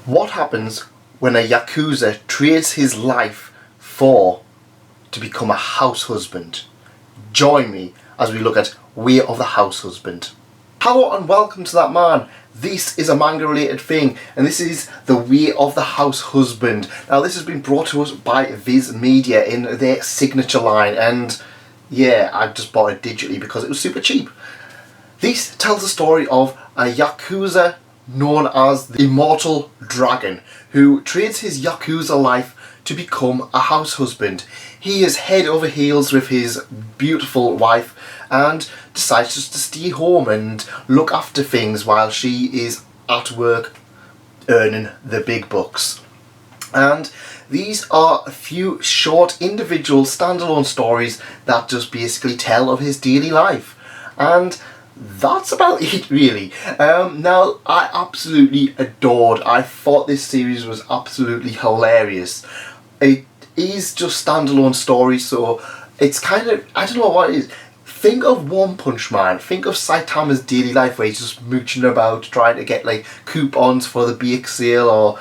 What happens when a Yakuza trades his life to become a house husband? Join me as we look at Way of the Househusband. Hello and welcome to that man. This is a manga related thing, and this is the Way of the Househusband. Now this has been brought to us by Viz Media in their signature line, and yeah, I just bought it digitally because it was super cheap. This tells the story of a Yakuza known as the Immortal Dragon, who trades his Yakuza life to become a house husband. He is head over heels with his beautiful wife and decides just to stay home and look after things while she is at work earning the big bucks. And these are a few short individual standalone stories that just basically tell of his daily life. And that's about it really. Now, I absolutely I thought this series was absolutely hilarious. It is just standalone stories, so it's kind of, I don't know what it is. Think of One Punch Man, think of Saitama's daily life where he's just mooching about trying to get like coupons for the bake sale, or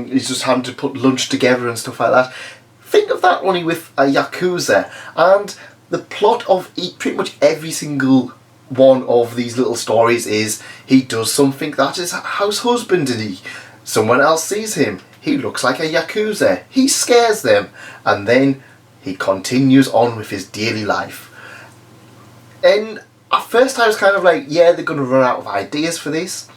he's just having to put lunch together and stuff like that. Think of that only with a Yakuza, and the plot of pretty much every single one of these little stories is he does something that is house husbandry. Someone else sees him, he looks like a Yakuza, he scares them, and then he continues on with his daily life. And at first I was kind of like, yeah, they're going to run out of ideas for this,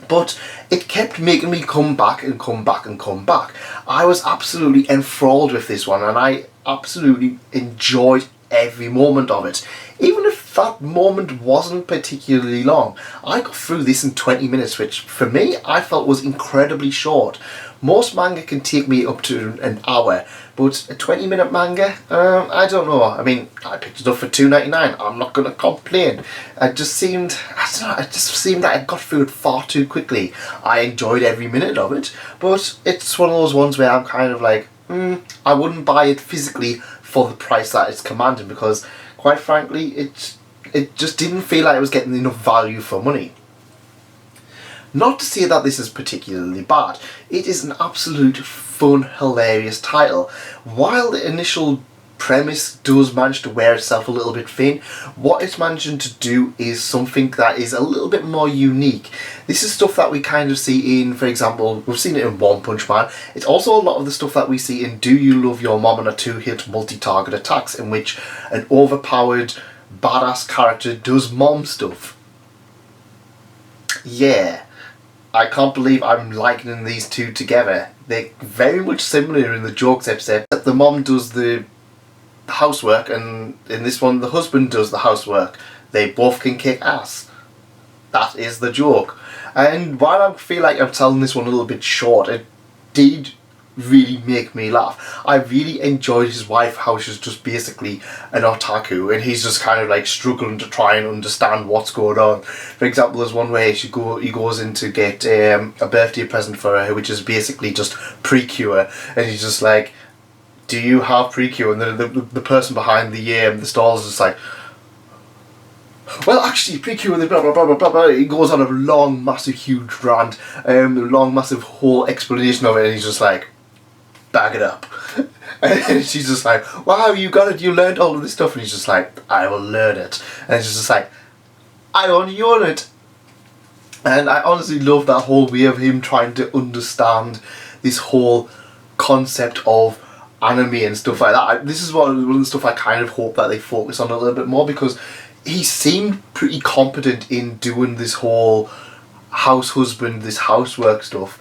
but it kept making me come back and come back and come back. I was absolutely enthralled with this one, and I absolutely enjoyed every moment of it. Even if that moment wasn't particularly long, I got through this in 20 minutes, which for me I felt was incredibly short. Most manga can take me up to an hour, but a 20-minute manga, I don't know. I mean, I picked it up for $2.99. I'm not going to complain. It just seemed, I don't know, it just seemed that I got through it far too quickly. I enjoyed every minute of it, but it's one of those ones where I'm kind of like, I wouldn't buy it physically for the price that it's commanding, because quite frankly it just didn't feel like it was getting enough value for money. Not to say that this is particularly bad, it is an absolute fun, hilarious title. While the initial premise does manage to wear itself a little bit thin, what it's managing to do is something that is a little bit more unique. This is stuff that we kind of see in, for example, we've seen it in One Punch Man. It's also a lot of the stuff that we see in Do You Love Your Mom and a Two-Hit Multi-Target Attacks, in which an overpowered badass character does mom stuff. Yeah, I can't believe I'm likening these two together. They're very much similar in the jokes, except that the mom does the housework, and in this one the husband does the housework. They both can kick ass. That is the joke. And while I feel like I'm telling this one a little bit short, it did really make me laugh. I really enjoyed his wife, how she's just basically an otaku, and he's just kind of like struggling to try and understand what's going on. For example, there's one where he goes in to get a birthday present for her, which is basically just Precure, and he's just like, do you have Precure? And the person behind the stall is just like, well, actually, Precure, blah blah blah blah blah blah. He goes on a long, massive, huge rant, long, massive whole explanation of it, and he's just like, bag it up. And she's just like, wow, you got it, you learned all of this stuff. And he's just like, I will learn it. And she's just like, I want you on it. And I honestly love that whole way of him trying to understand this whole concept of anime and stuff like that. This is one of the stuff I kind of hope that they focus on a little bit more, because he seemed pretty competent in doing this whole house husband, this housework stuff.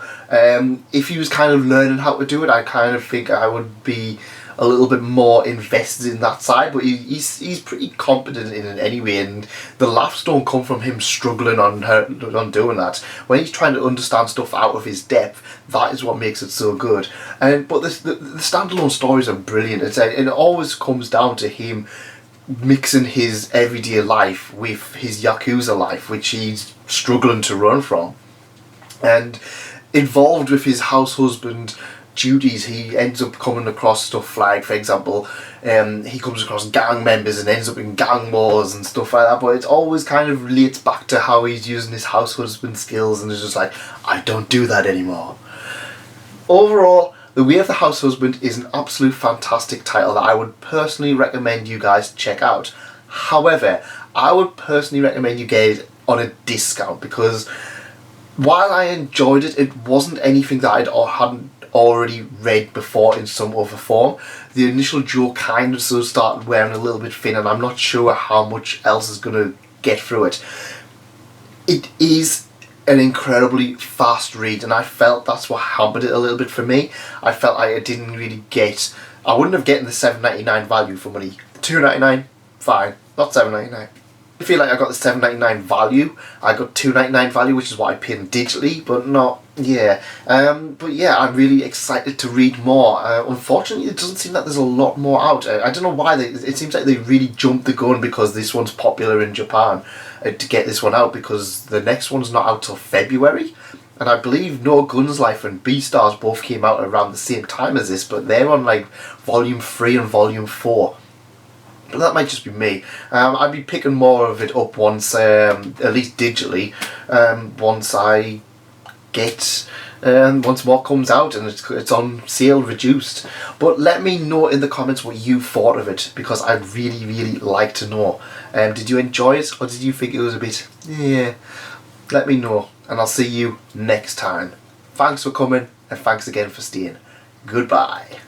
If he was kind of learning how to do it, I kind of think I would be a little bit more invested in that side, but he's pretty competent in it anyway, and the laughs don't come from him struggling on doing that. When he's trying to understand stuff out of his depth, that is what makes it so good. But the standalone stories are brilliant. It always comes down to him mixing his everyday life with his Yakuza life, which he's struggling to run from, and involved with his house husband duties. He ends up coming across stuff like, for example, he comes across gang members and ends up in gang wars and stuff like that, but it always kind of relates back to how he's using his house husband skills, and it's just like, I don't do that anymore. Overall, The Way of the House Husband is an absolute fantastic title that I would personally recommend you guys check out. However, I would personally recommend you get it on a discount, because while I enjoyed it, it wasn't anything that hadn't already read before in some other form. The initial joke kind of sort of started wearing a little bit thin, and I'm not sure how much else is going to get through it. It is an incredibly fast read, and I felt that's what hampered it a little bit for me. I felt I didn't really get... I wouldn't have gotten the $7.99 value for money. $2.99, fine. Not $7.99. I feel like I got the $7.99 value. I got $2.99 value, which is what I paid digitally, but not... yeah. But yeah, I'm really excited to read more. Unfortunately, it doesn't seem like there's a lot more out. I don't know why. It seems like they really jumped the gun because this one's popular in Japan to get this one out, because the next one's not out till February. And I believe No Guns Life and Beastars both came out around the same time as this, but they're on like Volume 3 and Volume 4. But that might just be me. I'd be picking more of it up once, at least digitally, once I get, once more comes out and it's on sale reduced. But let me know in the comments what you thought of it, because I'd really, really like to know. Did you enjoy it, or did you think it was a bit, yeah? Let me know, and I'll see you next time. Thanks for coming, and thanks again for staying. Goodbye.